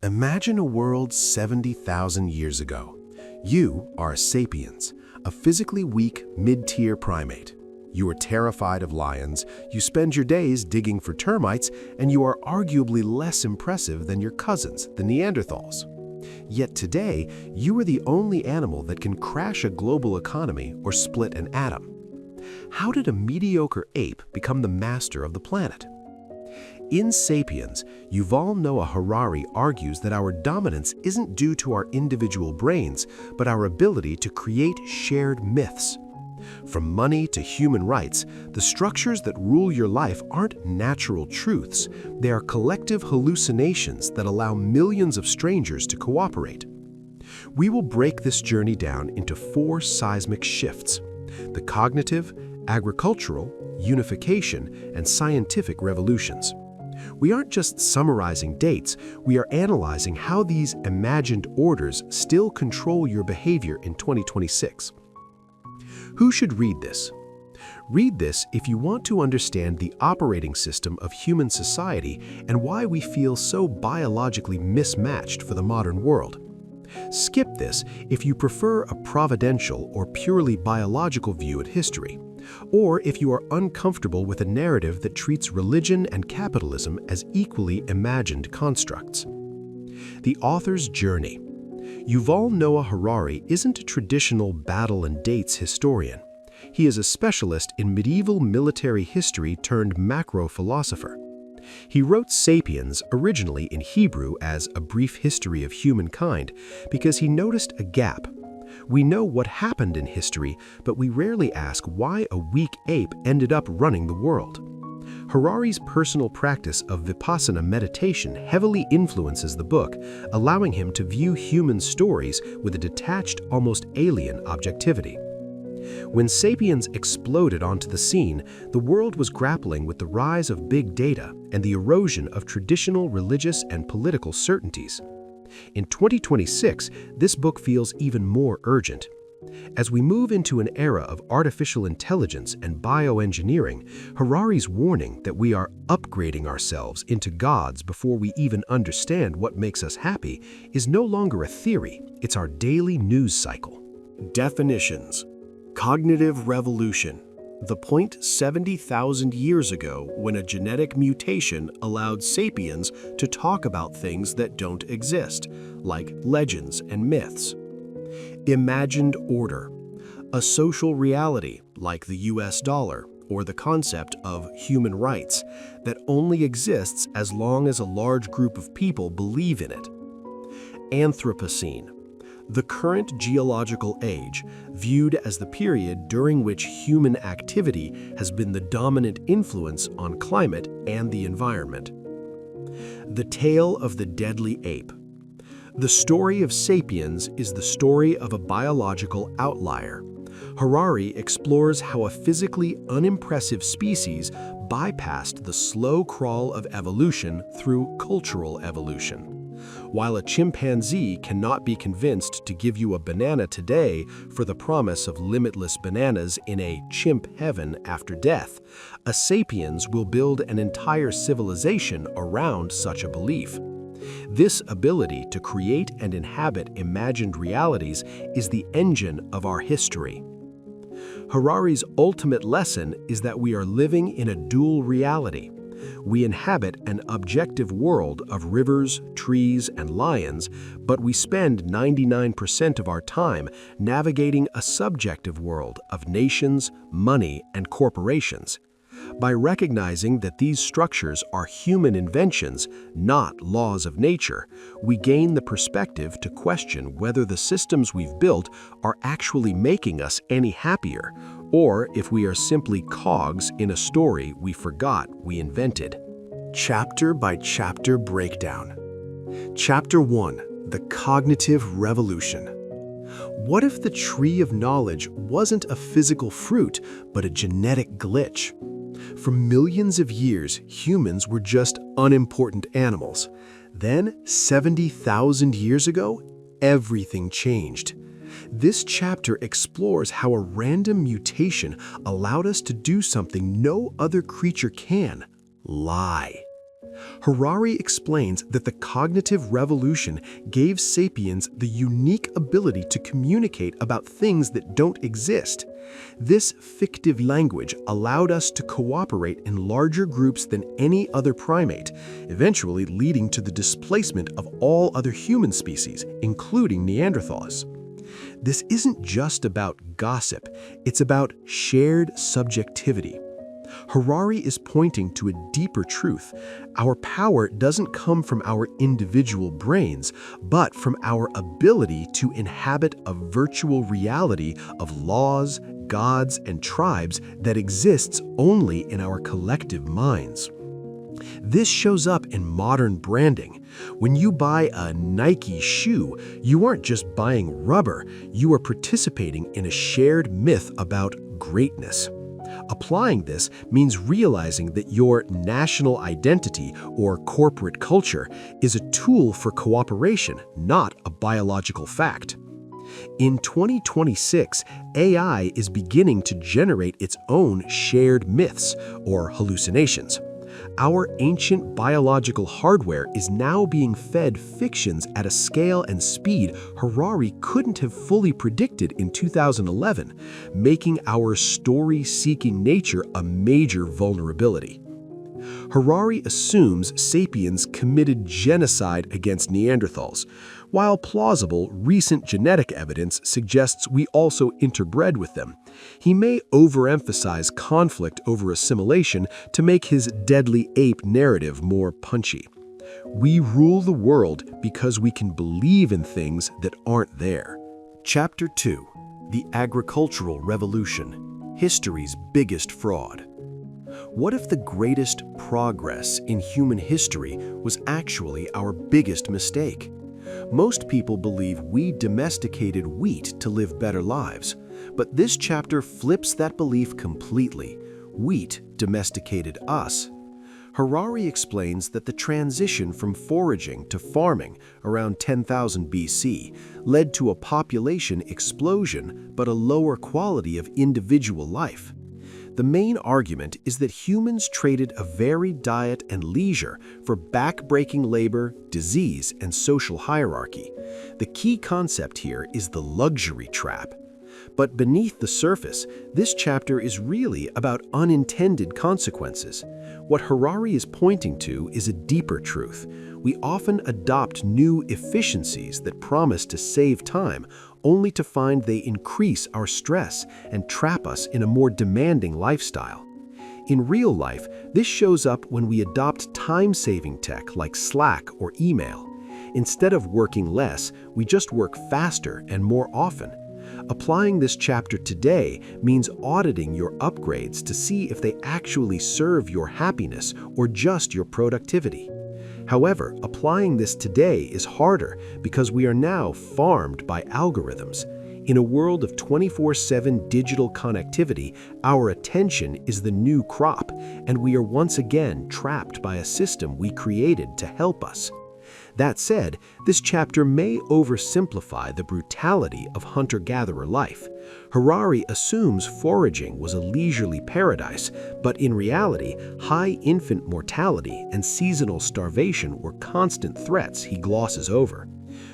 Imagine a world 70,000 years ago. You are a sapiens, a physically weak mid-tier primate. You are terrified of lions, you spend your days digging for termites, and you are arguably less impressive than your cousins, the Neanderthals. Yet today, you are the only animal that can crash a global economy or split an atom. How did a mediocre ape become the master of the planet? In Sapiens, Yuval Noah Harari argues that our dominance isn't due to our individual brains, but our ability to create shared myths. From money to human rights, the structures that rule your life aren't natural truths. They are collective hallucinations that allow millions of strangers to cooperate. We will break this journey down into 4 seismic shifts: the cognitive, agricultural, unification, and scientific revolutions. We aren't just summarizing dates, we are analyzing how these imagined orders still control your behavior in 2026. Who should read this? Read this if you want to understand the operating system of human society and why we feel so biologically mismatched for the modern world. Skip this if you prefer a providential or purely biological view at history, or if you are uncomfortable with a narrative that treats religion and capitalism as equally imagined constructs. The author's journey. Yuval Noah Harari isn't a traditional battle and dates historian. He is a specialist in medieval military history turned macro philosopher. He wrote Sapiens originally in Hebrew as A Brief History of Humankind because he noticed a gap. We know what happened in history, but we rarely ask why a weak ape ended up running the world. Harari's personal practice of vipassana meditation heavily influences the book, allowing him to view human stories with a detached, almost alien objectivity. When Sapiens exploded onto the scene, the world was grappling with the rise of big data and the erosion of traditional religious and political certainties. In 2026, this book feels even more urgent. As we move into an era of artificial intelligence and bioengineering, Harari's warning that we are upgrading ourselves into gods before we even understand what makes us happy is no longer a theory, it's our daily news cycle. Definitions. Cognitive revolution. The point 70,000 years ago when a genetic mutation allowed sapiens to talk about things that don't exist, like legends and myths. Imagined order. A social reality, like the US dollar, or the concept of human rights, that only exists as long as a large group of people believe in it. Anthropocene. The current geological age, viewed as the period during which human activity has been the dominant influence on climate and the environment. The tale of the deadly ape. The story of Sapiens is the story of a biological outlier. Harari explores how a physically unimpressive species bypassed the slow crawl of evolution through cultural evolution. While a chimpanzee cannot be convinced to give you a banana today for the promise of limitless bananas in a chimp heaven after death, a sapiens will build an entire civilization around such a belief. This ability to create and inhabit imagined realities is the engine of our history. Harari's ultimate lesson is that we are living in a dual reality. We inhabit an objective world of rivers, trees, and lions, but we spend 99% of our time navigating a subjective world of nations, money, and corporations. By recognizing that these structures are human inventions, not laws of nature, we gain the perspective to question whether the systems we've built are actually making us any happier, or if we are simply cogs in a story we forgot we invented. Chapter by chapter breakdown. Chapter 1: The Cognitive Revolution. What if the tree of knowledge wasn't a physical fruit, but a genetic glitch? For millions of years, humans were just unimportant animals. Then, 70,000 years ago, everything changed. This chapter explores how a random mutation allowed us to do something no other creature can: lie. Harari explains that the cognitive revolution gave sapiens the unique ability to communicate about things that don't exist. This fictive language allowed us to cooperate in larger groups than any other primate, eventually leading to the displacement of all other human species, including Neanderthals. This isn't just about gossip, it's about shared subjectivity. Harari is pointing to a deeper truth. Our power doesn't come from our individual brains, but from our ability to inhabit a virtual reality of laws, gods, and tribes that exists only in our collective minds. This shows up in modern branding. When you buy a Nike shoe, you aren't just buying rubber, you are participating in a shared myth about greatness. Applying this means realizing that your national identity or corporate culture is a tool for cooperation, not a biological fact. In 2026, AI is beginning to generate its own shared myths or hallucinations. Our ancient biological hardware is now being fed fictions at a scale and speed Harari couldn't have fully predicted in 2011, making our story-seeking nature a major vulnerability. Harari assumes sapiens committed genocide against Neanderthals, while plausible recent genetic evidence suggests we also interbred with them. He may overemphasize conflict over assimilation to make his deadly ape narrative more punchy. We rule the world because we can believe in things that aren't there. Chapter 2: The Agricultural Revolution, History's Biggest Fraud. What if the greatest progress in human history was actually our biggest mistake? Most people believe we domesticated wheat to live better lives, but this chapter flips that belief completely. Wheat domesticated us. Harari explains that the transition from foraging to farming around 10,000 BC led to a population explosion but a lower quality of individual life. The main argument is that humans traded a varied diet and leisure for back-breaking labor, disease, and social hierarchy. The key concept here is the luxury trap. But beneath the surface, this chapter is really about unintended consequences. What Harari is pointing to is a deeper truth. We often adopt new efficiencies that promise to save time, only to find they increase our stress and trap us in a more demanding lifestyle. In real life, this shows up when we adopt time-saving tech like Slack or email. Instead of working less, we just work faster and more often. Applying this chapter today means auditing your upgrades to see if they actually serve your happiness or just your productivity. However, applying this today is harder because we are now farmed by algorithms. In a world of 24/7 digital connectivity, our attention is the new crop, and we are once again trapped by a system we created to help us. That said, this chapter may oversimplify the brutality of hunter-gatherer life. Harari assumes foraging was a leisurely paradise, but in reality, high infant mortality and seasonal starvation were constant threats he glosses over.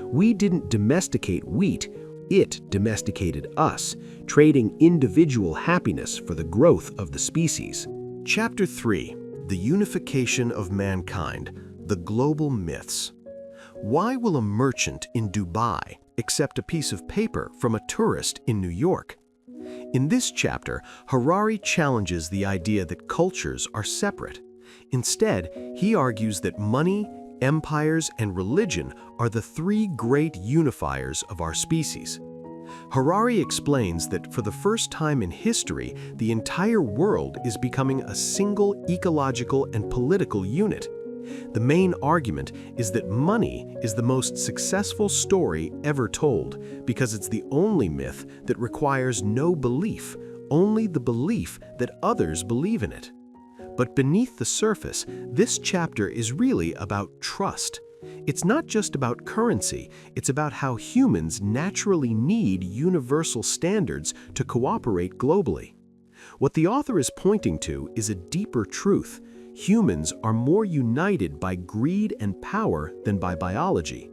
We didn't domesticate wheat, it domesticated us, trading individual happiness for the growth of the species. Chapter 3: The Unification of Mankind, The Global Myths. Why will a merchant in Dubai accept a piece of paper from a tourist in New York? In this chapter, Harari challenges the idea that cultures are separate. Instead, he argues that money, empires, and religion are the three great unifiers of our species. Harari explains that for the first time in history, the entire world is becoming a single ecological and political unit. The main argument is that money is the most successful story ever told because it's the only myth that requires no belief, only the belief that others believe in it. But beneath the surface, this chapter is really about trust. It's not just about currency, it's about how humans naturally need universal standards to cooperate globally. What the author is pointing to is a deeper truth. humans are more united by greed and power than by biology.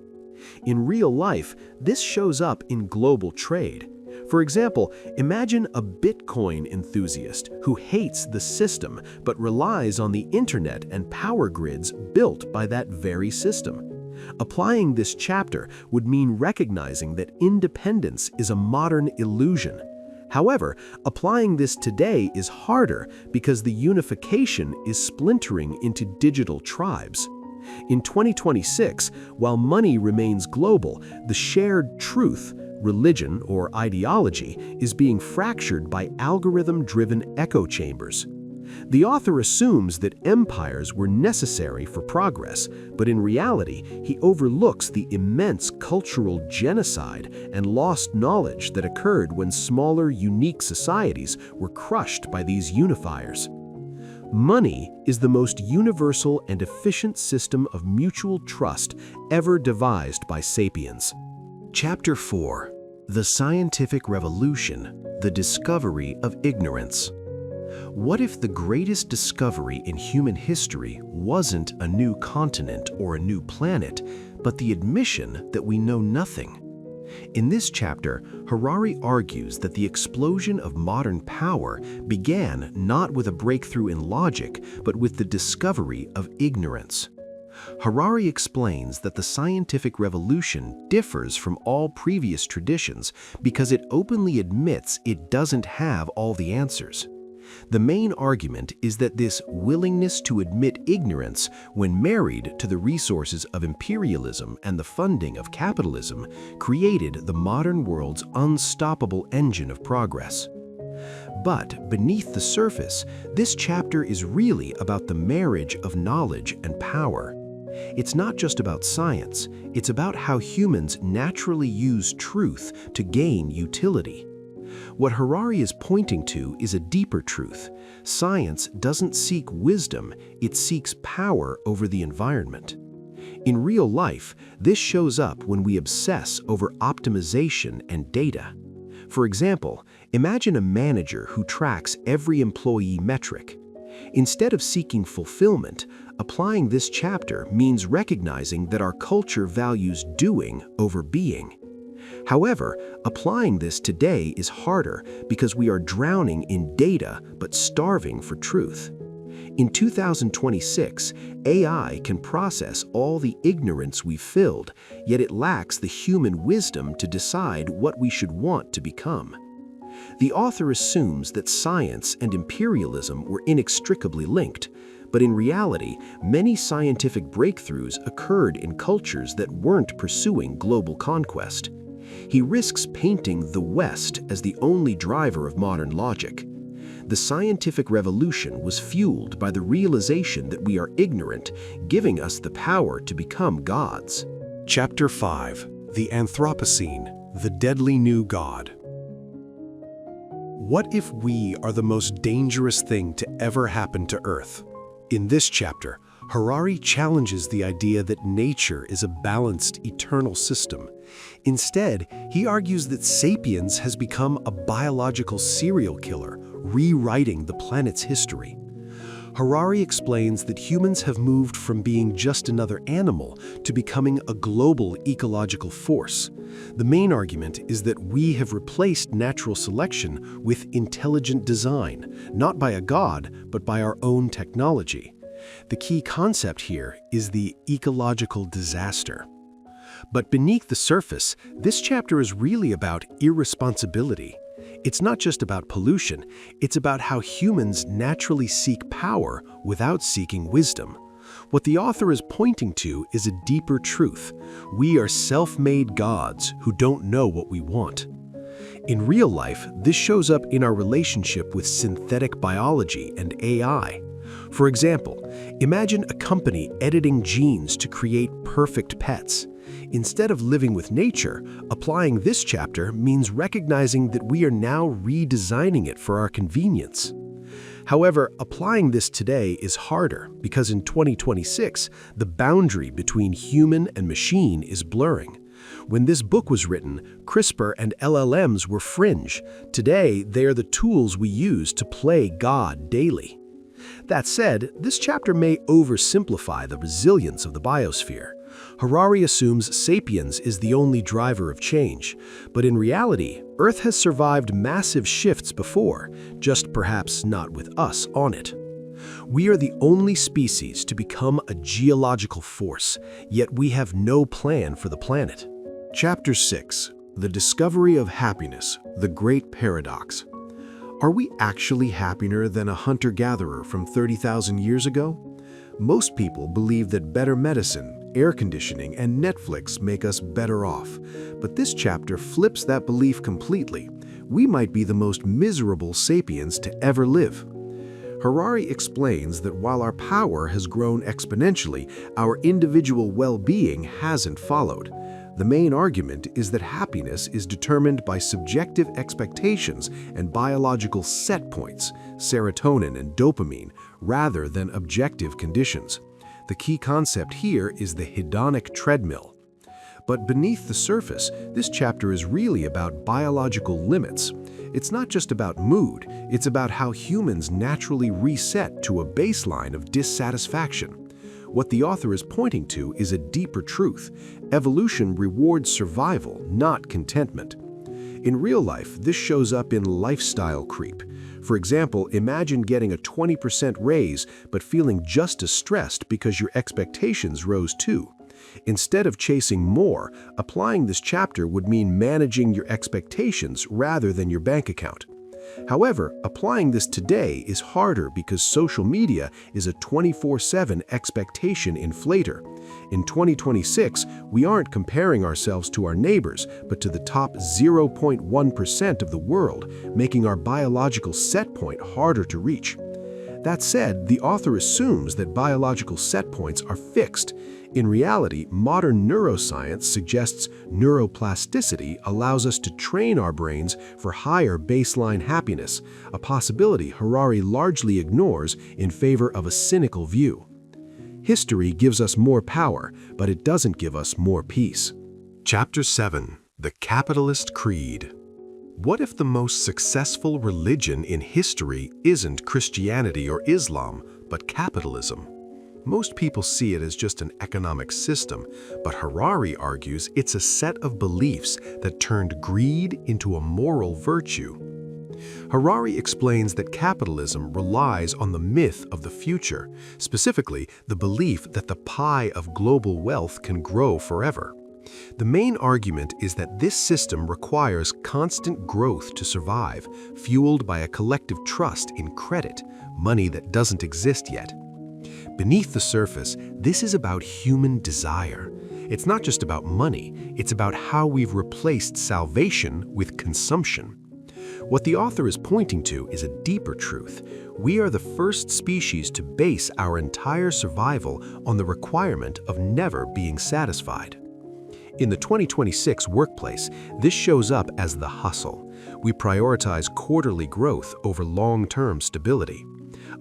In real life, this shows up in global trade. For example, imagine a Bitcoin enthusiast who hates the system but relies on the internet and power grids built by that very system. Applying this chapter would mean recognizing that independence is a modern illusion. However, applying this today is harder because the unification is splintering into digital tribes. In 2026, while money remains global, the shared truth, religion, or ideology is being fractured by algorithm-driven echo chambers. The author assumes that empires were necessary for progress, but in reality, he overlooks the immense cultural genocide and lost knowledge that occurred when smaller, unique societies were crushed by these unifiers. Money is the most universal and efficient system of mutual trust ever devised by Sapiens. Chapter 4: The Scientific Revolution, the Discovery of Ignorance. What if the greatest discovery in human history wasn't a new continent or a new planet, but the admission that we know nothing? In this chapter, Harari argues that the explosion of modern power began not with a breakthrough in logic, but with the discovery of ignorance. Harari explains that the scientific revolution differs from all previous traditions because it openly admits it doesn't have all the answers. The main argument is that this willingness to admit ignorance, when married to the resources of imperialism and the funding of capitalism, created the modern world's unstoppable engine of progress. But beneath the surface, this chapter is really about the marriage of knowledge and power. It's not just about science, it's about how humans naturally use truth to gain utility. What Harari is pointing to is a deeper truth. Science doesn't seek wisdom, it seeks power over the environment. In real life, this shows up when we obsess over optimization and data. For example, imagine a manager who tracks every employee metric. Instead of seeking fulfillment, applying this chapter means recognizing that our culture values doing over being. However, applying this today is harder because we are drowning in data but starving for truth. In 2026, AI can process all the ignorance we've filled, yet it lacks the human wisdom to decide what we should want to become. The author assumes that science and imperialism were inextricably linked, but in reality, many scientific breakthroughs occurred in cultures that weren't pursuing global conquest. He risks painting the West as the only driver of modern logic. The scientific revolution was fueled by the realization that we are ignorant, giving us the power to become gods. Chapter 5: The Anthropocene, the Deadly New God. What if we are the most dangerous thing to ever happen to Earth? In this chapter, Harari challenges the idea that nature is a balanced, eternal system. Instead, he argues that Sapiens has become a biological serial killer, rewriting the planet's history. Harari explains that humans have moved from being just another animal to becoming a global ecological force. The main argument is that we have replaced natural selection with intelligent design, not by a god, but by our own technology. The key concept here is the ecological disaster. But beneath the surface, this chapter is really about irresponsibility. It's not just about pollution, it's about how humans naturally seek power without seeking wisdom. What the author is pointing to is a deeper truth. We are self-made gods who don't know what we want. In real life, this shows up in our relationship with synthetic biology and AI. For example, imagine a company editing genes to create perfect pets. Instead of living with nature, applying this chapter means recognizing that we are now redesigning it for our convenience. However, applying this today is harder because in 2026, the boundary between human and machine is blurring. When this book was written, CRISPR and LLMs were fringe. Today, they are the tools we use to play God daily. That said, this chapter may oversimplify the resilience of the biosphere. Harari assumes Sapiens is the only driver of change, but in reality, Earth has survived massive shifts before, just perhaps not with us on it. We are the only species to become a geological force, yet we have no plan for the planet. Chapter 6. The Discovery of Happiness, the Great Paradox. Are we actually happier than a hunter-gatherer from 30,000 years ago? Most people believe that better medicine, air conditioning, and Netflix make us better off. But this chapter flips that belief completely. We might be the most miserable sapiens to ever live. Harari explains that while our power has grown exponentially, our individual well-being hasn't followed. The main argument is that happiness is determined by subjective expectations and biological set points, serotonin and dopamine, rather than objective conditions. The key concept here is the hedonic treadmill. But beneath the surface, this chapter is really about biological limits. It's not just about mood, it's about how humans naturally reset to a baseline of dissatisfaction. What the author is pointing to is a deeper truth. Evolution rewards survival, not contentment. In real life, this shows up in lifestyle creep. For example, imagine getting a 20% raise but feeling just as stressed because your expectations rose too. Instead of chasing more, applying this chapter would mean managing your expectations rather than your bank account. However, applying this today is harder because social media is a 24/7 expectation inflator. In 2026, we aren't comparing ourselves to our neighbors, but to the top 0.1% of the world, making our biological set point harder to reach. That said, the author assumes that biological set points are fixed. In reality, modern neuroscience suggests neuroplasticity allows us to train our brains for higher baseline happiness, a possibility Harari largely ignores in favor of a cynical view. History gives us more power, but it doesn't give us more peace. Chapter 7. The Capitalist Creed. What if the most successful religion in history isn't Christianity or Islam, but capitalism? Most people see it as just an economic system, but Harari argues it's a set of beliefs that turned greed into a moral virtue. Harari explains that capitalism relies on the myth of the future, specifically the belief that the pie of global wealth can grow forever. The main argument is that this system requires constant growth to survive, fueled by a collective trust in credit, money that doesn't exist yet. Beneath the surface, this is about human desire. It's not just about money, it's about how we've replaced salvation with consumption. What the author is pointing to is a deeper truth. We are the first species to base our entire survival on the requirement of never being satisfied. In the 2026 workplace, this shows up as the hustle. We prioritize quarterly growth over long-term stability.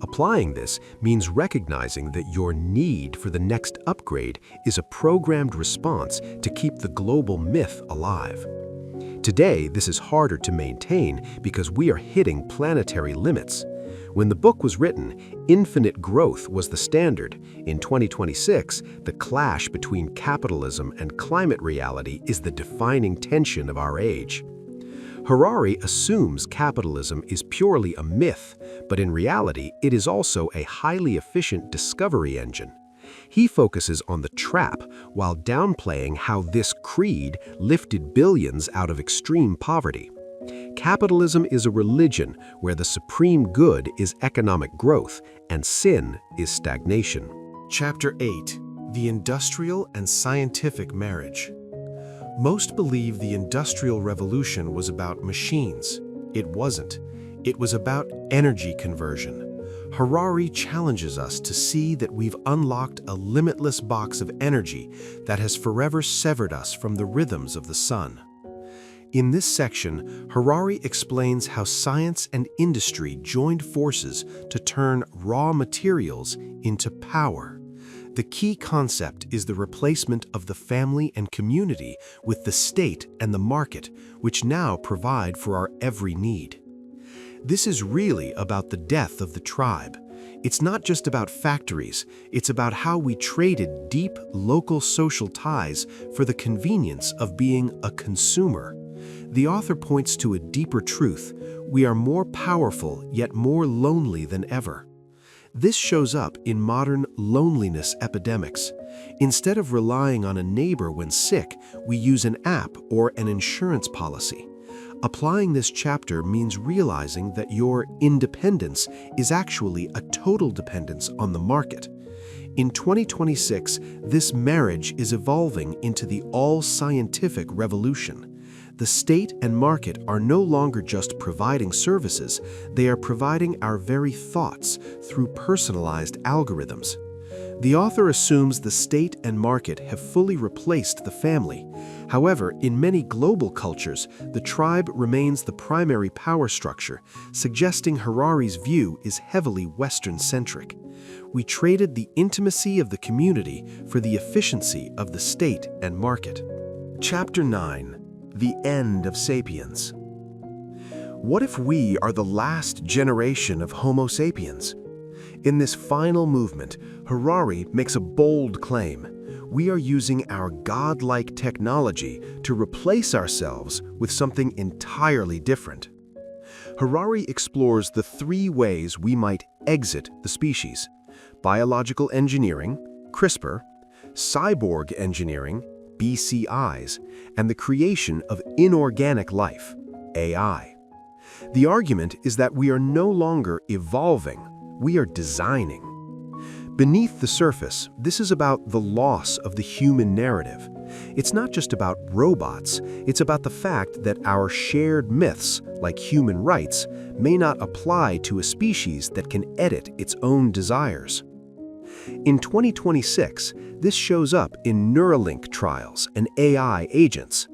Applying this means recognizing that your need for the next upgrade is a programmed response to keep the global myth alive. Today, this is harder to maintain because we are hitting planetary limits. When the book was written, infinite growth was the standard. In 2026, the clash between capitalism and climate reality is the defining tension of our age. Harari assumes capitalism is purely a myth, but in reality, it is also a highly efficient discovery engine. He focuses on the trap while downplaying how this creed lifted billions out of extreme poverty. Capitalism is a religion where the supreme good is economic growth and sin is stagnation. Chapter 8. The Industrial and Scientific Marriage. Most believe the Industrial Revolution was about machines. It wasn't. It was about energy conversion. Harari challenges us to see that we've unlocked a limitless box of energy that has forever severed us from the rhythms of the sun. In this section, Harari explains how science and industry joined forces to turn raw materials into power. The key concept is the replacement of the family and community with the state and the market, which now provide for our every need. This is really about the death of the tribe. It's not just about factories, it's about how we traded deep local social ties for the convenience of being a consumer. The author points to a deeper truth: we are more powerful yet more lonely than ever. This shows up in modern loneliness epidemics. Instead of relying on a neighbor when sick, we use an app or an insurance policy. Applying this chapter means realizing that your independence is actually a total dependence on the market. In 2026, this marriage is evolving into the all-scientific revolution. The state and market are no longer just providing services, they are providing our very thoughts through personalized algorithms. The author assumes the state and market have fully replaced the family. However, in many global cultures, the tribe remains the primary power structure, suggesting Harari's view is heavily Western-centric. We traded the intimacy of the community for the efficiency of the state and market. Chapter 9. The End of Sapiens. What if we are the last generation of Homo sapiens? In this final movement, Harari makes a bold claim. We are using our godlike technology to replace ourselves with something entirely different. Harari explores the 3 ways we might exit the species: biological engineering, CRISPR, cyborg engineering, BCIs, and the creation of inorganic life, AI. The argument is that we are no longer evolving, we are designing. Beneath the surface, this is about the loss of the human narrative. It's not just about robots, it's about the fact that our shared myths, like human rights, may not apply to a species that can edit its own desires. In 2026, this shows up in Neuralink trials and AI agents.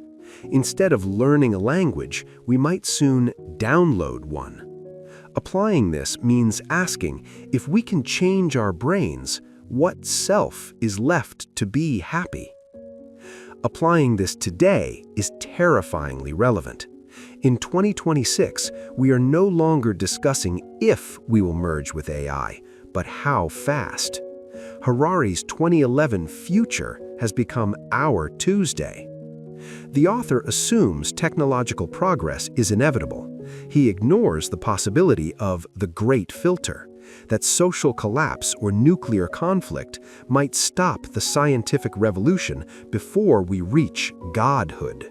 Instead of learning a language, we might soon download one. Applying this means asking, if we can change our brains, what self is left to be happy? Applying this today is terrifyingly relevant. In 2026, we are no longer discussing if we will merge with AI, but how fast. Harari's 2011 future has become our Tuesday. The author assumes technological progress is inevitable. He ignores the possibility of the great filter, that social collapse or nuclear conflict might stop the scientific revolution before we reach godhood.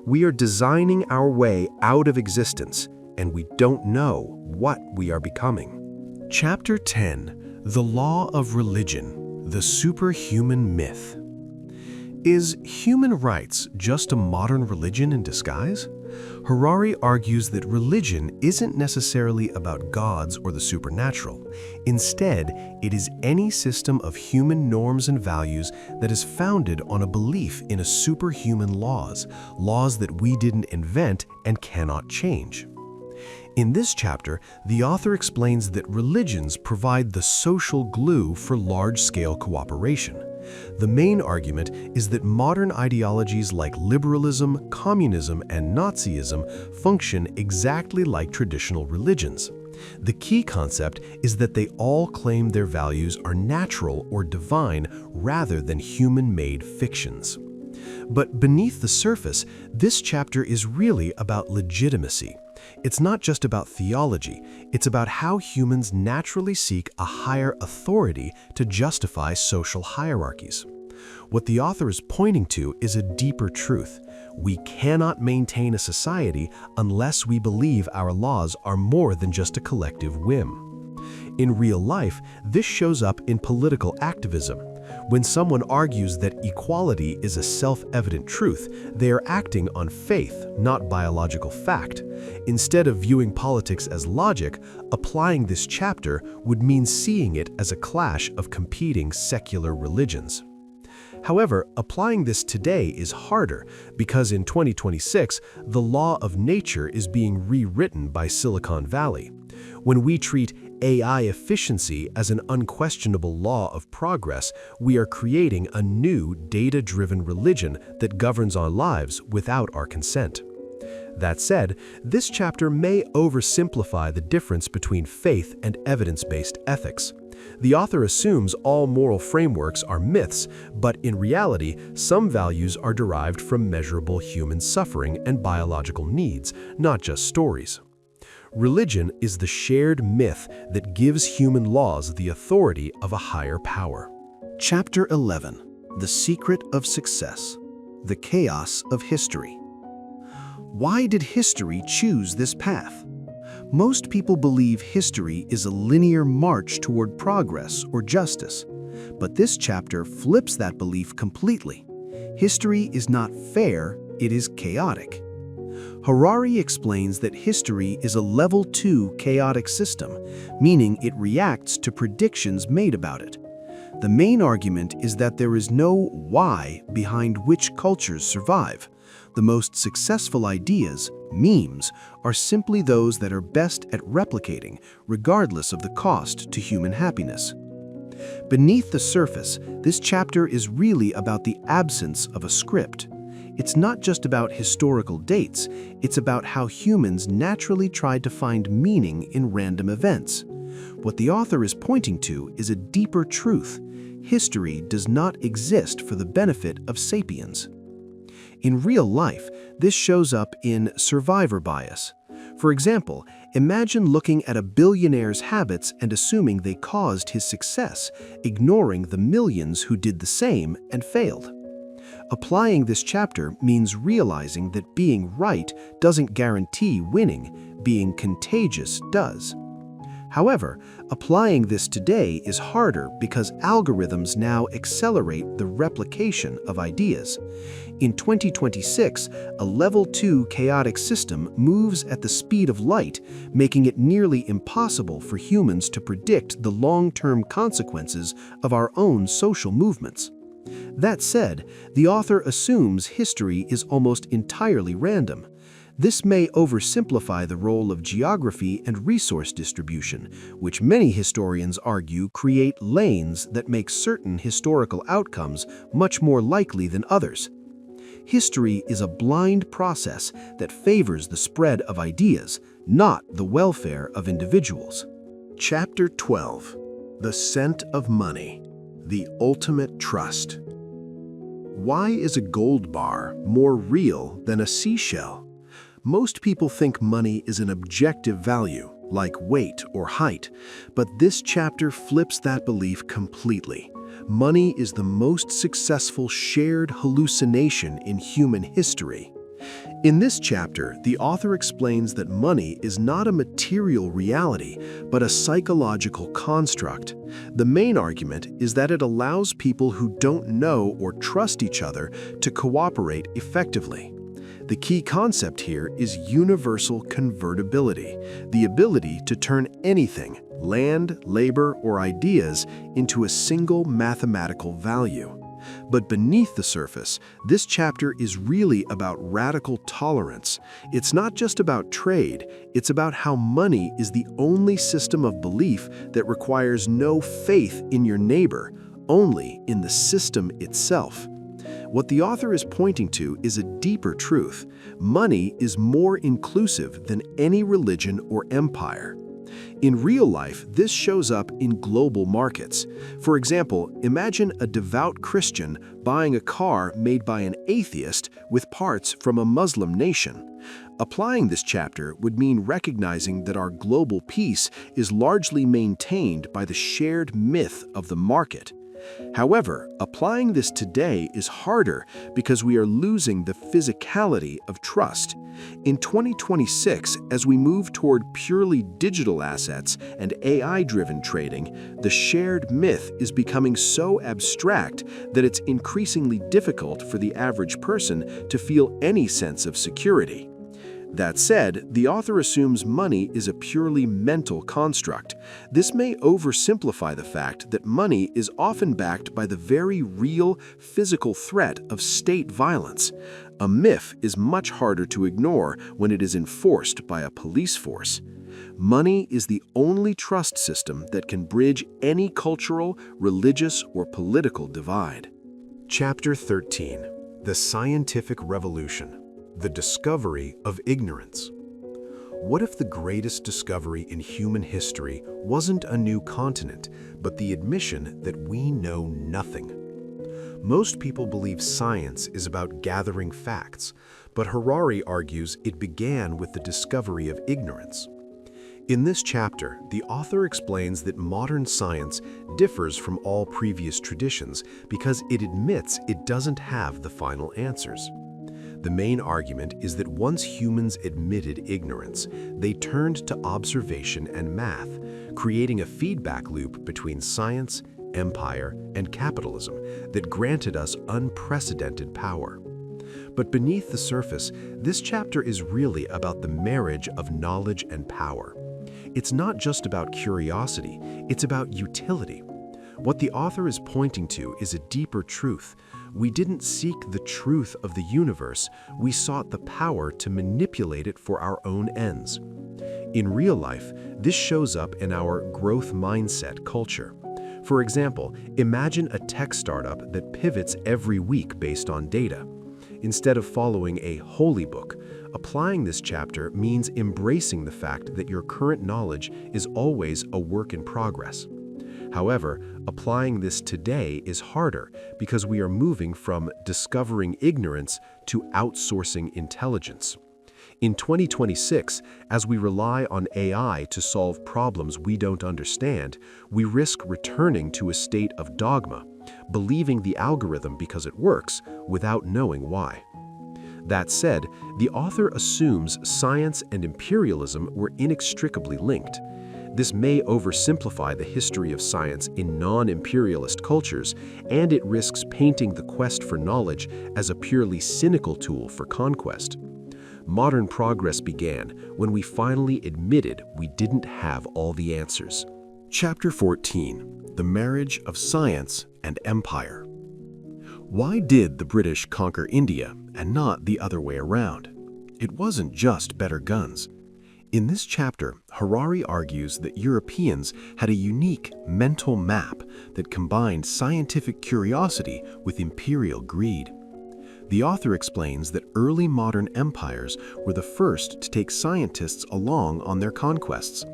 We are designing our way out of existence, and we don't know what we are becoming. Chapter 10. The Law of Religion, the Superhuman Myth. Is human rights just a modern religion in disguise? Harari argues that religion isn't necessarily about gods or the supernatural. Instead, it is any system of human norms and values that is founded on a belief in a superhuman laws that we didn't invent and cannot change. In this chapter, the author explains that religions provide the social glue for large-scale cooperation. The main argument is that modern ideologies like liberalism, communism, and Nazism function exactly like traditional religions. The key concept is that they all claim their values are natural or divine rather than human-made fictions. But beneath the surface, this chapter is really about legitimacy. It's not just about theology, it's about how humans naturally seek a higher authority to justify social hierarchies. What the author is pointing to is a deeper truth. We cannot maintain a society unless we believe our laws are more than just a collective whim. In real life, this shows up in political activism. When someone argues that equality is a self-evident truth, they are acting on faith, not biological fact. Instead of viewing politics as logic, applying this chapter would mean seeing it as a clash of competing secular religions. However, applying this today is harder because in 2026, the law of nature is being rewritten by Silicon Valley. When we treat AI efficiency as an unquestionable law of progress, we are creating a new data-driven religion that governs our lives without our consent. That said, this chapter may oversimplify the difference between faith and evidence-based ethics. The author assumes all moral frameworks are myths, but in reality, some values are derived from measurable human suffering and biological needs, not just stories. Religion is the shared myth that gives human laws the authority of a higher power. Chapter 11. The Secret of Success. The Chaos of History. Why did history choose this path? Most people believe history is a linear march toward progress or justice, but this chapter flips that belief completely. History is not fair, it is chaotic. Harari explains that history is a level 2 chaotic system, meaning it reacts to predictions made about it. The main argument is that there is no why behind which cultures survive. The most successful ideas, memes, are simply those that are best at replicating, regardless of the cost to human happiness. Beneath the surface, this chapter is really about the absence of a script. It's not just about historical dates, it's about how humans naturally tried to find meaning in random events. What the author is pointing to is a deeper truth. History does not exist for the benefit of sapiens. In real life, this shows up in survivor bias. For example, imagine looking at a billionaire's habits and assuming they caused his success, ignoring the millions who did the same and failed. Applying this chapter means realizing that being right doesn't guarantee winning, being contagious does. However, applying this today is harder because algorithms now accelerate the replication of ideas. In 2026, a level 2 chaotic system moves at the speed of light, making it nearly impossible for humans to predict the long-term consequences of our own social movements. That said, the author assumes history is almost entirely random. This may oversimplify the role of geography and resource distribution, which many historians argue create lanes that make certain historical outcomes much more likely than others. History is a blind process that favors the spread of ideas, not the welfare of individuals. Chapter 12. The Scent of Money. The Ultimate Trust. Why is a gold bar more real than a seashell? Most people think money is an objective value, like weight or height, but this chapter flips that belief completely. Money is the most successful shared hallucination in human history. In this chapter, the author explains that money is not a material reality, but a psychological construct. The main argument is that it allows people who don't know or trust each other to cooperate effectively. The key concept here is universal convertibility, the ability to turn anything, land, labor, or ideas, into a single mathematical value. But beneath the surface, this chapter is really about radical tolerance. It's not just about trade, it's about how money is the only system of belief that requires no faith in your neighbor, only in the system itself. What the author is pointing to is a deeper truth. Money is more inclusive than any religion or empire. In real life, this shows up in global markets. For example, imagine a devout Christian buying a car made by an atheist with parts from a Muslim nation. Applying this chapter would mean recognizing that our global peace is largely maintained by the shared myth of the market. However, applying this today is harder because we are losing the physicality of trust. In 2026, as we move toward purely digital assets and AI-driven trading, the shared myth is becoming so abstract that it's increasingly difficult for the average person to feel any sense of security. That said, the author assumes money is a purely mental construct. This may oversimplify the fact that money is often backed by the very real physical threat of state violence. A myth is much harder to ignore when it is enforced by a police force. Money is the only trust system that can bridge any cultural, religious, or political divide. Chapter 13. The Scientific Revolution. The discovery of ignorance. What if the greatest discovery in human history wasn't a new continent, but the admission that we know nothing? Most people believe science is about gathering facts, but Harari argues it began with the discovery of ignorance. In this chapter, the author explains that modern science differs from all previous traditions because it admits it doesn't have the final answers. The main argument is that once humans admitted ignorance, they turned to observation and math, creating a feedback loop between science, empire, and capitalism that granted us unprecedented power. But beneath the surface, this chapter is really about the marriage of knowledge and power. It's not just about curiosity, it's about utility. What the author is pointing to is a deeper truth. We didn't seek the truth of the universe, we sought the power to manipulate it for our own ends. In real life, this shows up in our growth mindset culture. For example, imagine a tech startup that pivots every week based on data. Instead of following a holy book, applying this chapter means embracing the fact that your current knowledge is always a work in progress. However, applying this today is harder because we are moving from discovering ignorance to outsourcing intelligence. In 2026, as we rely on AI to solve problems we don't understand, we risk returning to a state of dogma, believing the algorithm because it works without knowing why. That said, the author assumes science and imperialism were inextricably linked. This may oversimplify the history of science in non-imperialist cultures, and it risks painting the quest for knowledge as a purely cynical tool for conquest. Modern progress began when we finally admitted we didn't have all the answers. Chapter 14: The Marriage of Science and Empire. Why did the British conquer India and not the other way around? It wasn't just better guns. In this chapter, Harari argues that Europeans had a unique mental map that combined scientific curiosity with imperial greed. The author explains that early modern empires were the first to take scientists along on their conquests.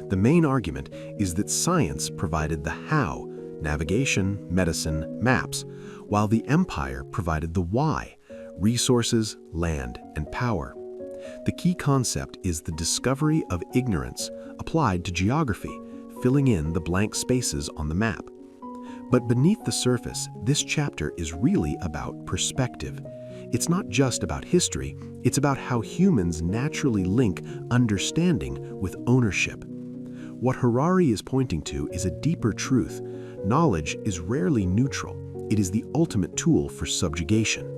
The main argument is that science provided the how, navigation, medicine, maps, while the empire provided the why, resources, land, and power. The key concept is the discovery of ignorance applied to geography, filling in the blank spaces on the map. But beneath the surface, this chapter is really about perspective. It's not just about history, it's about how humans naturally link understanding with ownership. What Harari is pointing to is a deeper truth. Knowledge is rarely neutral. It is the ultimate tool for subjugation.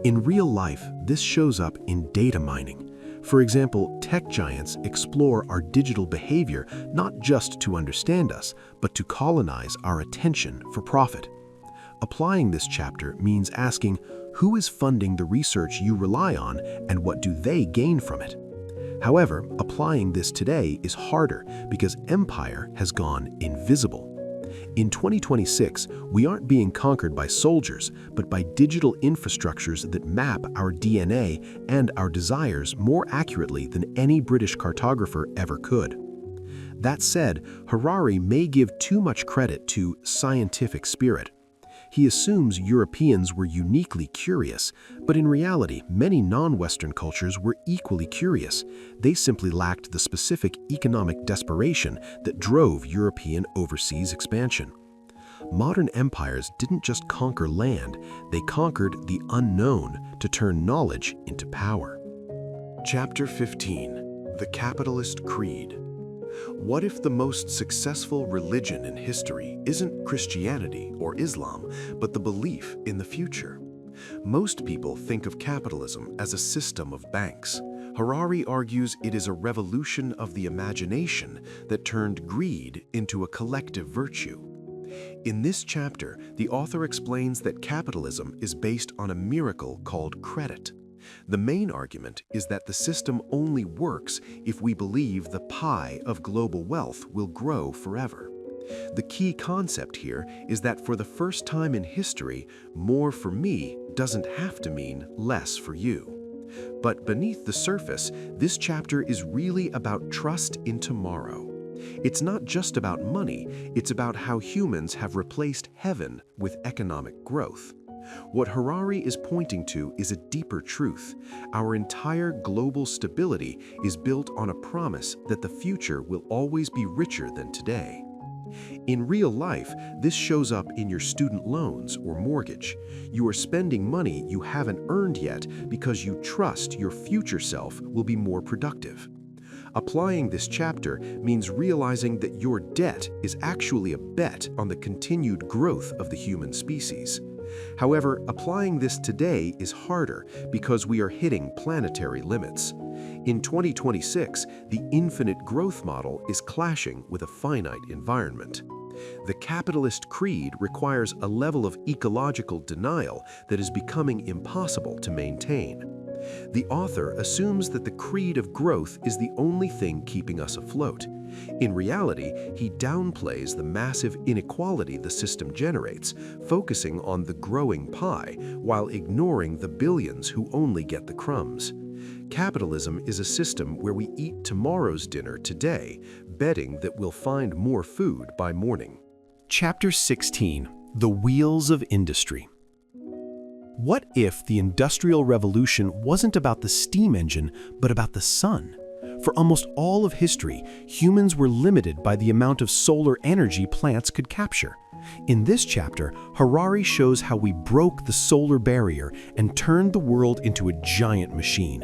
In real life, this shows up in data mining. For example, tech giants explore our digital behavior not just to understand us, but to colonize our attention for profit. Applying this chapter means asking, who is funding the research you rely on and what do they gain from it? However, applying this today is harder because empire has gone invisible. In 2026, we aren't being conquered by soldiers, but by digital infrastructures that map our DNA and our desires more accurately than any British cartographer ever could. That said, Harari may give too much credit to scientific spirit. He assumes Europeans were uniquely curious, but in reality, many non-Western cultures were equally curious. They simply lacked the specific economic desperation that drove European overseas expansion. Modern empires didn't just conquer land, they conquered the unknown to turn knowledge into power. Chapter 15: The Capitalist Creed. What if the most successful religion in history isn't Christianity or Islam, but the belief in the future? Most people think of capitalism as a system of banks. Harari argues it is a revolution of the imagination that turned greed into a collective virtue. In this chapter, the author explains that capitalism is based on a miracle called credit. The main argument is that the system only works if we believe the pie of global wealth will grow forever. The key concept here is that for the first time in history, more for me doesn't have to mean less for you. But beneath the surface, this chapter is really about trust in tomorrow. It's not just about money, it's about how humans have replaced heaven with economic growth. What Harari is pointing to is a deeper truth. Our entire global stability is built on a promise that the future will always be richer than today. In real life, this shows up in your student loans or mortgage. You are spending money you haven't earned yet because you trust your future self will be more productive. Applying this chapter means realizing that your debt is actually a bet on the continued growth of the human species. However, applying this today is harder because we are hitting planetary limits. In 2026, the infinite growth model is clashing with a finite environment. The capitalist creed requires a level of ecological denial that is becoming impossible to maintain. The author assumes that the creed of growth is the only thing keeping us afloat. In reality, he downplays the massive inequality the system generates, focusing on the growing pie while ignoring the billions who only get the crumbs. Capitalism is a system where we eat tomorrow's dinner today, betting that we'll find more food by morning. Chapter 16: The Wheels of Industry. What if the Industrial Revolution wasn't about the steam engine, but about the sun? For almost all of history, humans were limited by the amount of solar energy plants could capture. In this chapter, Harari shows how we broke the solar barrier and turned the world into a giant machine.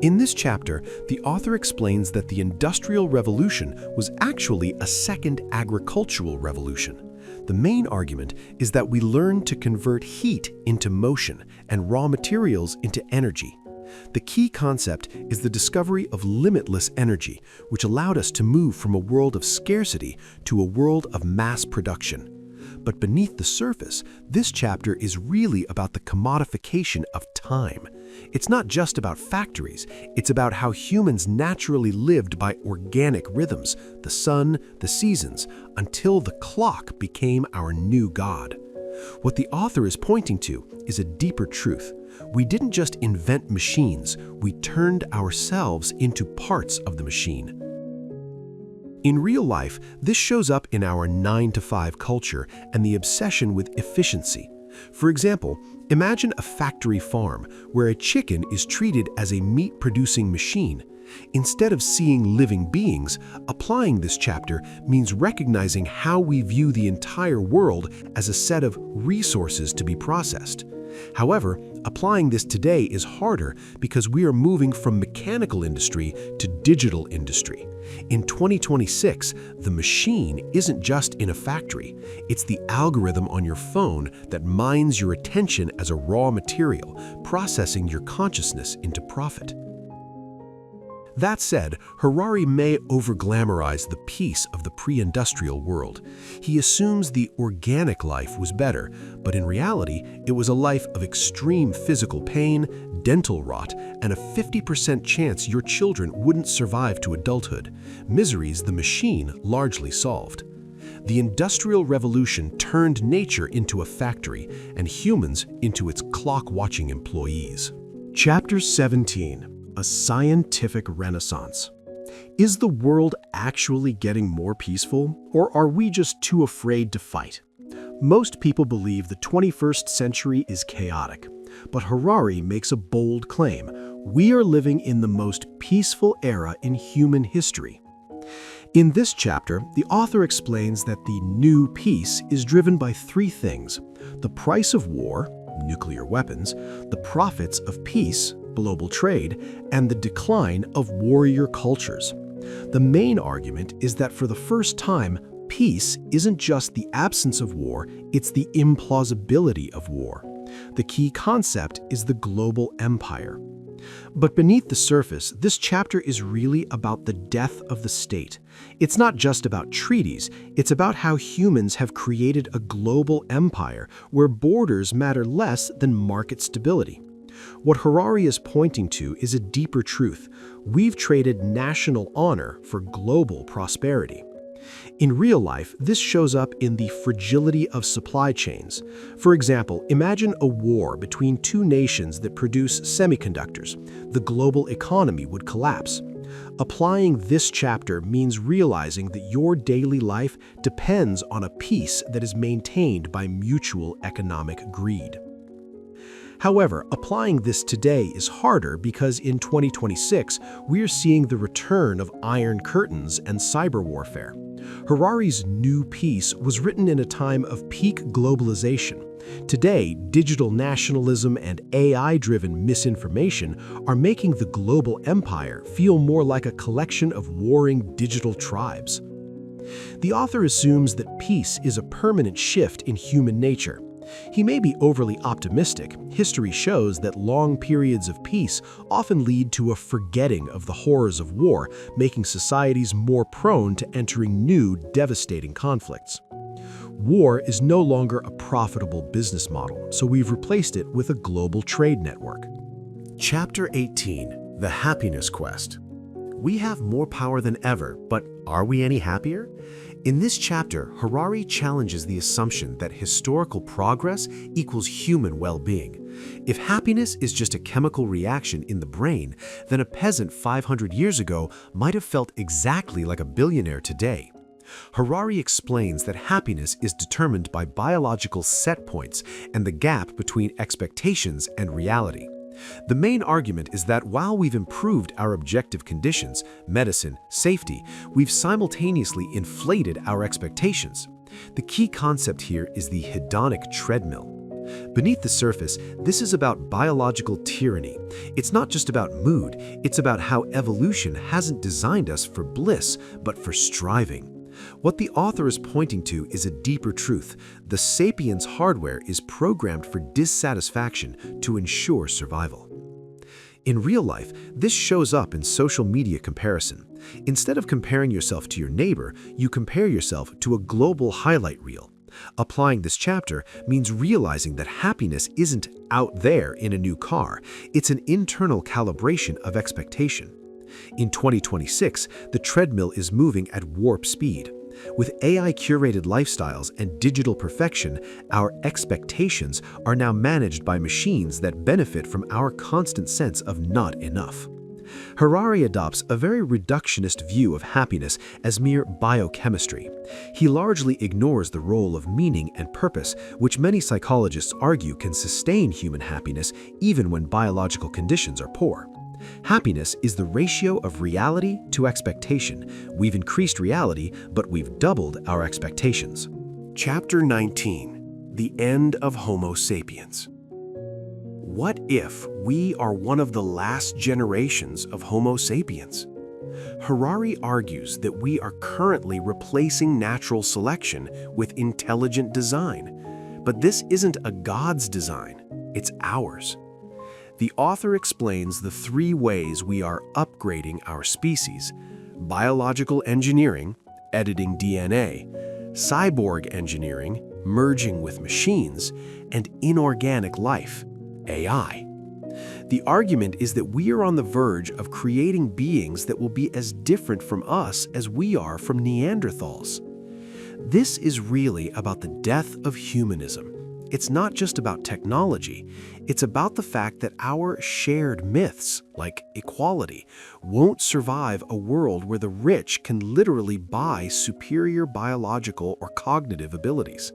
In this chapter, the author explains that the Industrial Revolution was actually a second agricultural revolution. The main argument is that we learned to convert heat into motion and raw materials into energy. The key concept is the discovery of limitless energy, which allowed us to move from a world of scarcity to a world of mass production. But beneath the surface, this chapter is really about the commodification of time. It's not just about factories, it's about how humans naturally lived by organic rhythms, the sun, the seasons, until the clock became our new god. What the author is pointing to is a deeper truth. We didn't just invent machines, we turned ourselves into parts of the machine. In real life, this shows up in our 9-to-5 culture and the obsession with efficiency. For example, imagine a factory farm where a chicken is treated as a meat-producing machine. Instead of seeing living beings, applying this chapter means recognizing how we view the entire world as a set of resources to be processed. However, applying this today is harder because we are moving from mechanical industry to digital industry. In 2026, the machine isn't just in a factory. It's the algorithm on your phone that mines your attention as a raw material, processing your consciousness into profit. That said, Harari may over-glamorize the peace of the pre-industrial world. He assumes the organic life was better, but in reality, it was a life of extreme physical pain, dental rot, and a 50% chance your children wouldn't survive to adulthood, miseries the machine largely solved. The Industrial Revolution turned nature into a factory and humans into its clock-watching employees. Chapter 17: A Scientific Renaissance. Is the world actually getting more peaceful, or are we just too afraid to fight? Most people believe the 21st century is chaotic, but Harari makes a bold claim: we are living in the most peaceful era in human history. In this chapter, the author explains that the new peace is driven by three things: the price of war, nuclear weapons, the profits of peace, global trade, and the decline of warrior cultures. The main argument is that for the first time, peace isn't just the absence of war, it's the implausibility of war. The key concept is the global empire. But beneath the surface, this chapter is really about the death of the state. It's not just about treaties, it's about how humans have created a global empire where borders matter less than market stability. What Harari is pointing to is a deeper truth. We've traded national honor for global prosperity. In real life, this shows up in the fragility of supply chains. For example, imagine a war between two nations that produce semiconductors. The global economy would collapse. Applying this chapter means realizing that your daily life depends on a peace that is maintained by mutual economic greed. However, applying this today is harder because in 2026, we're seeing the return of iron curtains and cyber warfare. Harari's New Peace was written in a time of peak globalization. Today, digital nationalism and AI-driven misinformation are making the global empire feel more like a collection of warring digital tribes. The author assumes that peace is a permanent shift in human nature. He may be overly optimistic. History shows that long periods of peace often lead to a forgetting of the horrors of war, making societies more prone to entering new, devastating conflicts. War is no longer a profitable business model, so we've replaced it with a global trade network. Chapter 18, The Happiness Quest. We have more power than ever, but are we any happier? In this chapter, Harari challenges the assumption that historical progress equals human well-being. If happiness is just a chemical reaction in the brain, then a peasant 500 years ago might have felt exactly like a billionaire today. Harari explains that happiness is determined by biological set points and the gap between expectations and reality. The main argument is that while we've improved our objective conditions, medicine, safety, we've simultaneously inflated our expectations. The key concept here is the hedonic treadmill. Beneath the surface, this is about biological tyranny. It's not just about mood, it's about how evolution hasn't designed us for bliss, but for striving. What the author is pointing to is a deeper truth. The Sapiens hardware is programmed for dissatisfaction to ensure survival. In real life, this shows up in social media comparison. Instead of comparing yourself to your neighbor, you compare yourself to a global highlight reel. Applying this chapter means realizing that happiness isn't out there in a new car. It's an internal calibration of expectation. In 2026, the treadmill is moving at warp speed. With AI-curated lifestyles and digital perfection, our expectations are now managed by machines that benefit from our constant sense of not enough. Harari adopts a very reductionist view of happiness as mere biochemistry. He largely ignores the role of meaning and purpose, which many psychologists argue can sustain human happiness even when biological conditions are poor. Happiness is the ratio of reality to expectation. We've increased reality, but we've doubled our expectations. Chapter 19, The End of Homo sapiens. What if we are one of the last generations of Homo sapiens? Harari argues that we are currently replacing natural selection with intelligent design. But this isn't a God's design, it's ours. The author explains the three ways we are upgrading our species: biological engineering, editing DNA, cyborg engineering, merging with machines, and inorganic life, AI. The argument is that we are on the verge of creating beings that will be as different from us as we are from Neanderthals. This is really about the death of humanism. It's not just about technology, it's about the fact that our shared myths, like equality, won't survive a world where the rich can literally buy superior biological or cognitive abilities.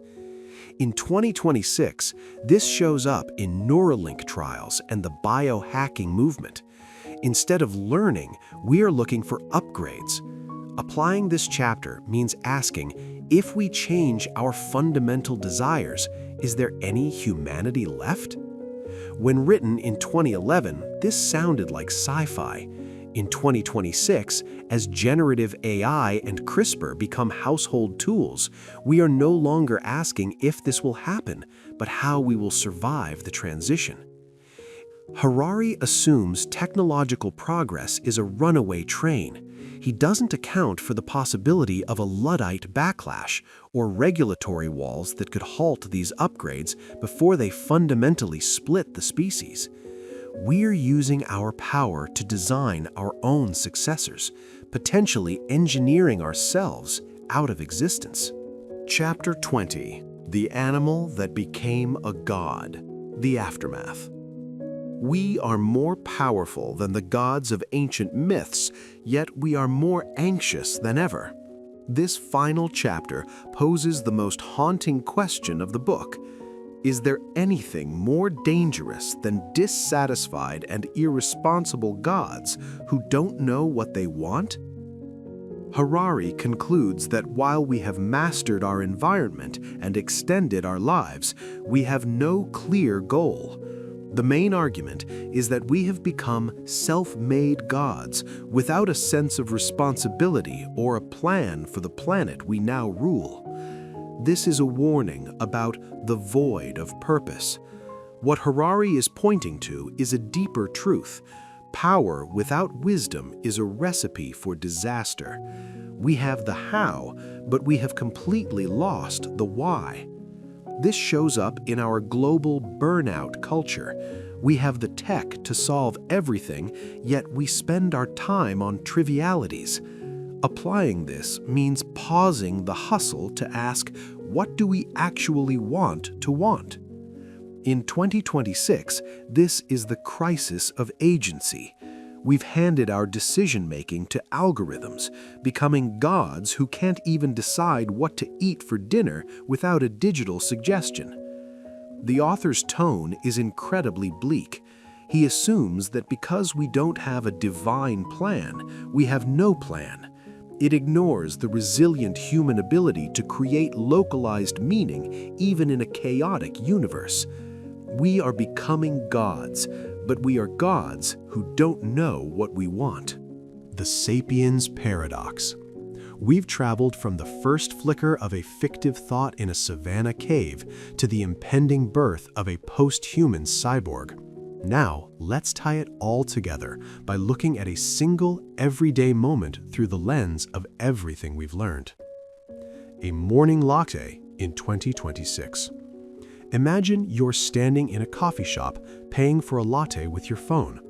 In 2026, this shows up in Neuralink trials and the biohacking movement. Instead of learning, we are looking for upgrades. Applying this chapter means asking, if we change our fundamental desires, is there any humanity left? When written in 2011, this sounded like sci-fi. In 2026, as generative AI and CRISPR become household tools, we are no longer asking if this will happen, but how we will survive the transition. Harari assumes technological progress is a runaway train. He doesn't account for the possibility of a Luddite backlash or regulatory walls that could halt these upgrades before they fundamentally split the species. We're using our power to design our own successors, potentially engineering ourselves out of existence. Chapter 20: The Animal That Became a God. The Aftermath. We are more powerful than the gods of ancient myths, yet we are more anxious than ever. This final chapter poses the most haunting question of the book. Is there anything more dangerous than dissatisfied and irresponsible gods who don't know what they want? Harari concludes that while we have mastered our environment and extended our lives, we have no clear goal. The main argument is that we have become self-made gods without a sense of responsibility or a plan for the planet we now rule. This is a warning about the void of purpose. What Harari is pointing to is a deeper truth. Power without wisdom is a recipe for disaster. We have the how, but we have completely lost the why. This shows up in our global burnout culture. We have the tech to solve everything, yet we spend our time on trivialities. Applying this means pausing the hustle to ask, what do we actually want to want? In 2026, this is the crisis of agency. We've handed our decision-making to algorithms, becoming gods who can't even decide what to eat for dinner without a digital suggestion. The author's tone is incredibly bleak. He assumes that because we don't have a divine plan, we have no plan. It ignores the resilient human ability to create localized meaning even in a chaotic universe. We are becoming gods, but we are gods who don't know what we want. The Sapiens Paradox. We've traveled from the first flicker of a fictive thought in a savanna cave to the impending birth of a post-human cyborg. Now, let's tie it all together by looking at a single, everyday moment through the lens of everything we've learned. A morning latte in 2026. Imagine you're standing in a coffee shop paying for a latte with your phone.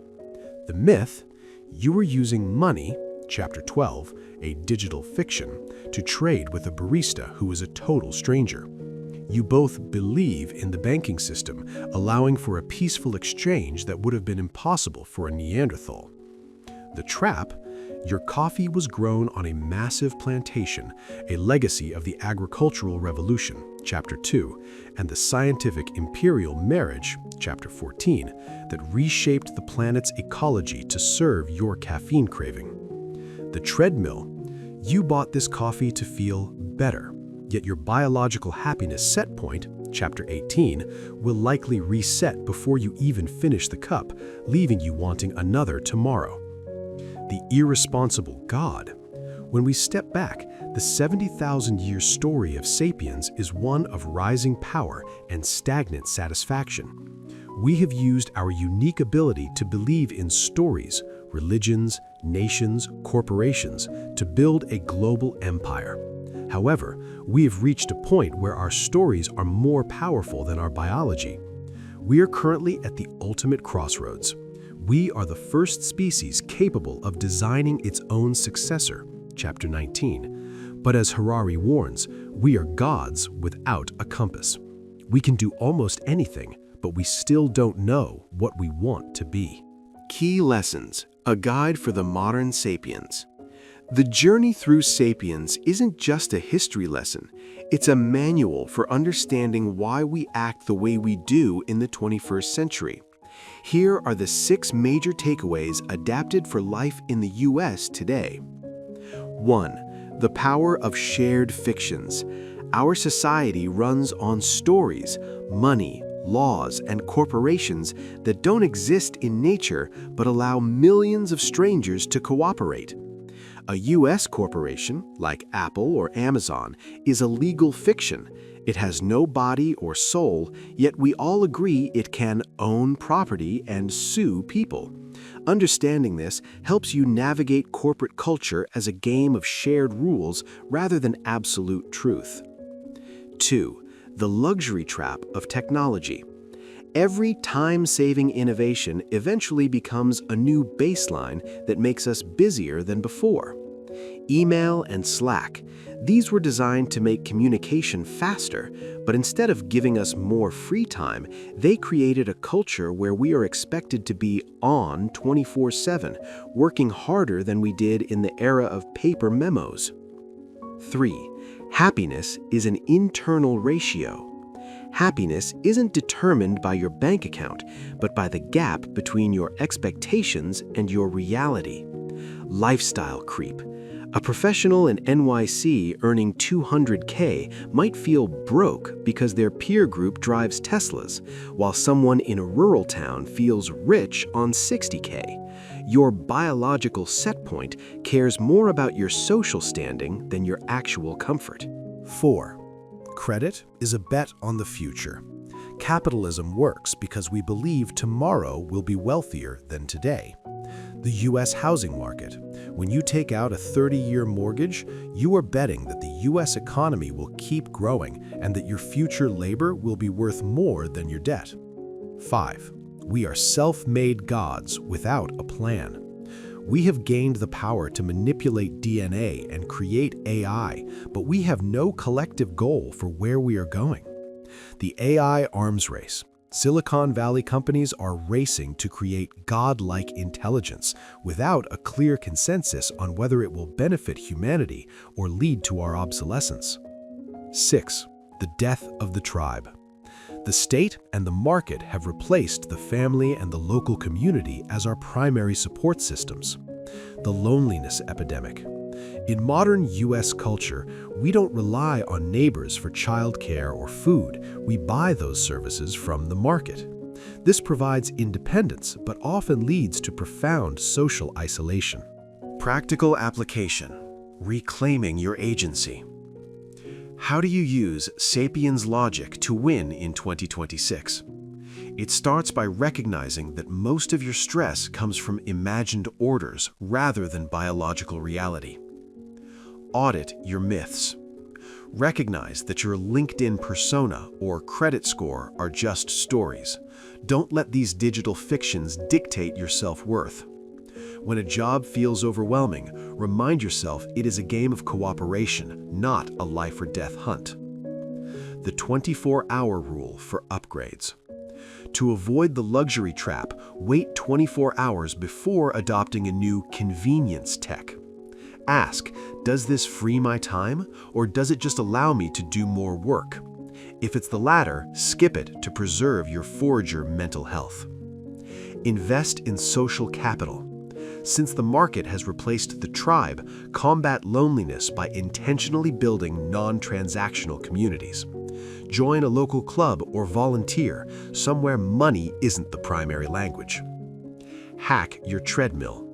The myth: you were using money, Chapter 12, a digital fiction, to trade with a barista who was a total stranger. You both believe in the banking system, allowing for a peaceful exchange that would have been impossible for a Neanderthal. The trap: your coffee was grown on a massive plantation, a legacy of the agricultural revolution, Chapter 2, and the scientific imperial marriage, Chapter 14, that reshaped the planet's ecology to serve your caffeine craving. The treadmill: you bought this coffee to feel better, yet your biological happiness set point, Chapter 18, will likely reset before you even finish the cup, leaving you wanting another tomorrow. The irresponsible God. When we step back, the 70,000-year story of Sapiens is one of rising power and stagnant satisfaction. We have used our unique ability to believe in stories, religions, nations, corporations, to build a global empire. However, we have reached a point where our stories are more powerful than our biology. We are currently at the ultimate crossroads. We are the first species capable of designing its own successor, Chapter 19. But as Harari warns, we are gods without a compass. We can do almost anything, but we still don't know what we want to be. Key Lessons: a guide for the modern sapiens. The journey through Sapiens isn't just a history lesson, it's a manual for understanding why we act the way we do in the 21st century. Here are the 6 major takeaways adapted for life in the US today. 1. The power of shared fictions. Our society runs on stories, money, laws, and corporations that don't exist in nature but allow millions of strangers to cooperate. A US corporation, like Apple or Amazon, is a legal fiction. It has no body or soul, yet we all agree it can own property and sue people. Understanding this helps you navigate corporate culture as a game of shared rules rather than absolute truth. 2. The luxury trap of technology. Every time-saving innovation eventually becomes a new baseline that makes us busier than before. Email and Slack. These were designed to make communication faster, but instead of giving us more free time, they created a culture where we are expected to be on 24/7, working harder than we did in the era of paper memos. 3. Happiness is an internal ratio. Happiness isn't determined by your bank account, but by the gap between your expectations and your reality. Lifestyle creep. A professional in NYC earning $200K might feel broke because their peer group drives Teslas, while someone in a rural town feels rich on $60K. Your biological set point cares more about your social standing than your actual comfort. 4. Credit is a bet on the future. Capitalism works because we believe tomorrow will be wealthier than today. The U.S. housing market. When you take out a 30-year mortgage, you are betting that the U.S. economy will keep growing and that your future labor will be worth more than your debt. 5. We are self-made gods without a plan. We have gained the power to manipulate DNA and create AI, but we have no collective goal for where we are going. The AI arms race. Silicon Valley companies are racing to create godlike intelligence without a clear consensus on whether it will benefit humanity or lead to our obsolescence. 6. The death of the tribe. The state and the market have replaced the family and the local community as our primary support systems. The loneliness epidemic. In modern U.S. culture, we don't rely on neighbors for childcare or food. We buy those services from the market. This provides independence, but often leads to profound social isolation. Practical application. Reclaiming your agency. How do you use Sapiens logic to win in 2026? It starts by recognizing that most of your stress comes from imagined orders rather than biological reality. Audit your myths. Recognize that your LinkedIn persona or credit score are just stories. Don't let these digital fictions dictate your self-worth. When a job feels overwhelming, remind yourself it is a game of cooperation, not a life or death hunt. The 24-hour rule for upgrades. To avoid the luxury trap, wait 24 hours before adopting a new convenience tech. Ask, does this free my time, or does it just allow me to do more work? If it's the latter, skip it to preserve your forager mental health. Invest in social capital. Since the market has replaced the tribe, combat loneliness by intentionally building non-transactional communities. Join a local club or volunteer somewhere money isn't the primary language. Hack your treadmill.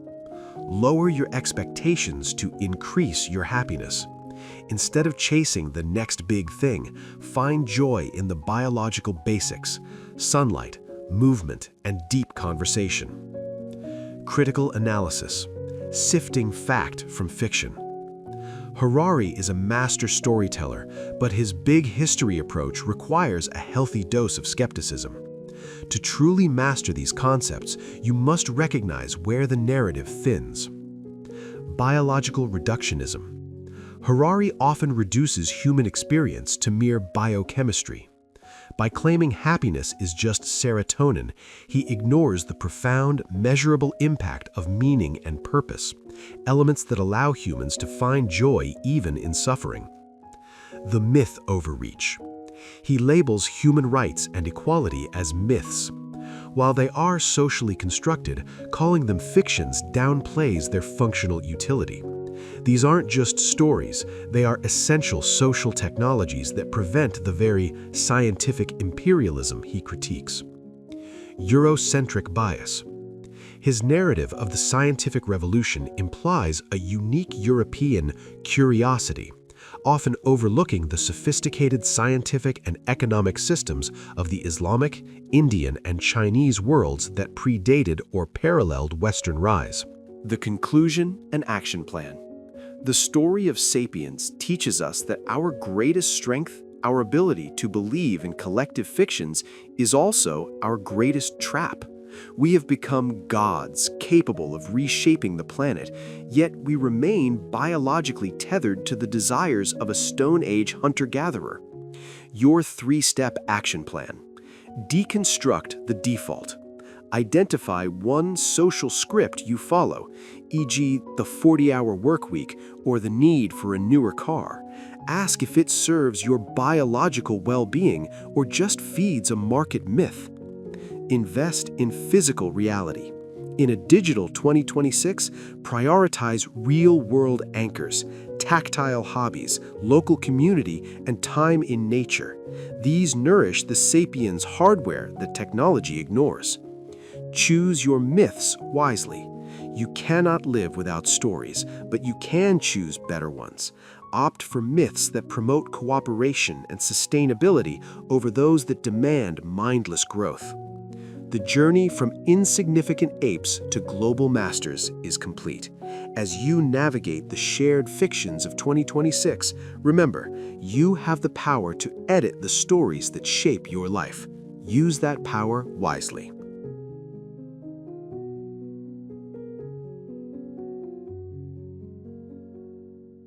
Lower your expectations to increase your happiness. Instead of chasing the next big thing, find joy in the biological basics: sunlight, movement, and deep conversation. Critical analysis. Sifting fact from fiction. Harari is a master storyteller, but his big history approach requires a healthy dose of skepticism. To truly master these concepts, you must recognize where the narrative thins. Biological reductionism. Harari often reduces human experience to mere biochemistry. By claiming happiness is just serotonin, he ignores the profound, measurable impact of meaning and purpose, elements that allow humans to find joy even in suffering. The myth overreach. He labels human rights and equality as myths. While they are socially constructed, calling them fictions downplays their functional utility. These aren't just stories, they are essential social technologies that prevent the very scientific imperialism he critiques. Eurocentric bias. His narrative of the scientific revolution implies a unique European curiosity, often overlooking the sophisticated scientific and economic systems of the Islamic, Indian, and Chinese worlds that predated or paralleled Western rise. The conclusion and action plan. The story of Sapiens teaches us that our greatest strength, our ability to believe in collective fictions, is also our greatest trap. We have become gods capable of reshaping the planet, yet we remain biologically tethered to the desires of a Stone Age hunter-gatherer. Your 3-step action plan. Deconstruct the default. Identify one social script you follow, e.g. the 40-hour workweek or the need for a newer car. Ask if it serves your biological well-being or just feeds a market myth. Invest in physical reality. In a digital 2026, prioritize real-world anchors, tactile hobbies, local community, and time in nature. These nourish the Sapiens hardware that technology ignores. Choose your myths wisely. You cannot live without stories, but you can choose better ones. Opt for myths that promote cooperation and sustainability over those that demand mindless growth. The journey from insignificant apes to global masters is complete. As you navigate the shared fictions of 2026, remember, you have the power to edit the stories that shape your life. Use that power wisely.